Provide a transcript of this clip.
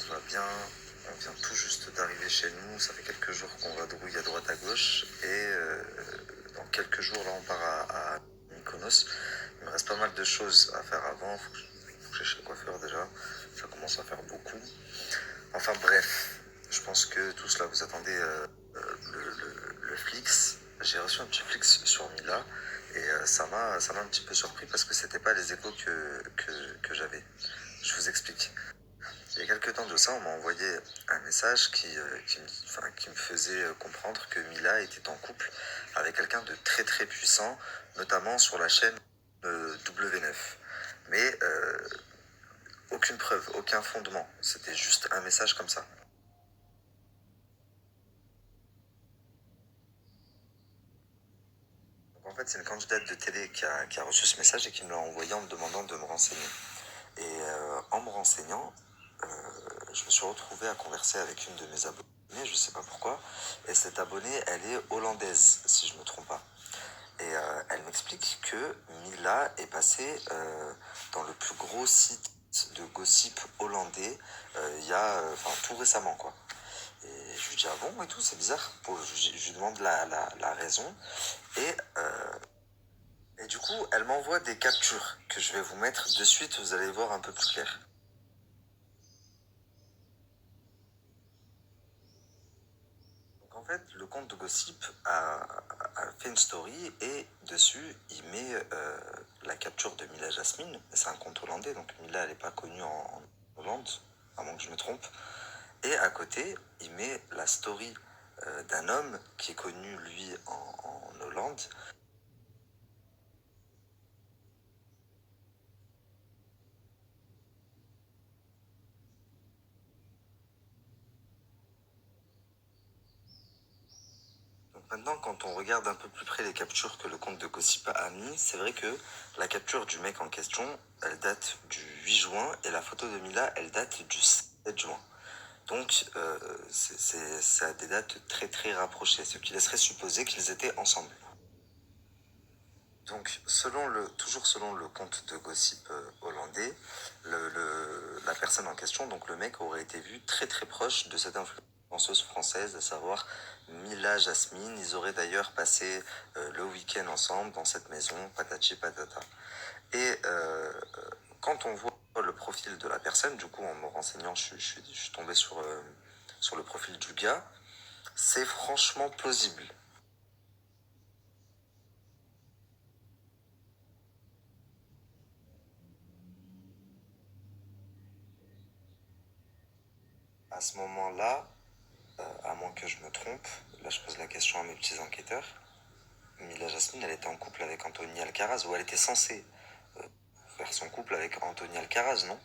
tout va bien. On vient tout juste d'arriver chez nous. Ça fait quelques jours qu'on vadrouille à droite à gauche. Et dans quelques jours, là, on part à Mykonos. Il me reste pas mal de choses à faire avant. Faut que j'aille chez le coiffeur déjà. Ça commence à faire beaucoup. Enfin bref, je pense que tout cela vous attendez le Flix. J'ai reçu un petit Flix sur Mila. Et ça m'a un petit peu surpris parce que c'était pas les échos que j'avais. Je vous explique. Il y a quelques temps de ça, on m'a envoyé un message qui me faisait comprendre que Mila était en couple avec quelqu'un de très très puissant, notamment sur la chaîne W9. Mais aucune preuve, aucun fondement. C'était juste un message comme ça. Donc en fait, c'est une candidate de télé qui a reçu ce message et qui me l'a envoyé en me demandant de me renseigner. Et en me renseignant, je me suis retrouvé à converser avec une de mes abonnées, je sais pas pourquoi. Et cette abonnée, elle est hollandaise, si je me trompe pas. Et elle m'explique que Mila est passée dans le plus gros site de gossip hollandais il y a, tout récemment, quoi. Et je lui dis, ah bon, et tout, c'est bizarre. Je lui demande la raison. Et, et du coup, elle m'envoie des captures que je vais vous mettre de suite, vous allez voir un peu plus clair. Donc en fait, le compte de Gossip a fait une story et dessus, il met la capture de Mila Jasmine. C'est un compte hollandais, donc Mila, elle n'est pas connue en Hollande, à moins que je me trompe. Et à côté, il met la story d'un homme qui est connu, lui, en Hollande. Donc maintenant, quand on regarde un peu plus près les captures que le compte de Gossip a mis, c'est vrai que la capture du mec en question, elle date du 8 juin et la photo de Mila, elle date du 7 juin. Donc, c'est à des dates très très rapprochées, ce qui laisserait supposer qu'ils étaient ensemble. Donc, toujours selon le compte de Gossip hollandais, la personne en question, donc le mec, aurait été vu très très proche de cette influenceuse française, à savoir Mila Jasmine. Ils auraient d'ailleurs passé le week-end ensemble dans cette maison, patati patata. Et quand on voit le profil de la personne, du coup, en me renseignant, je suis tombé sur le profil du gars, c'est franchement plausible. À ce moment-là, à moins que je me trompe, là je pose la question à mes petits enquêteurs, Mila Jasmine, elle était en couple avec Anthony Alcaraz, ou elle était censée faire son couple avec Anthony Alcaraz, non?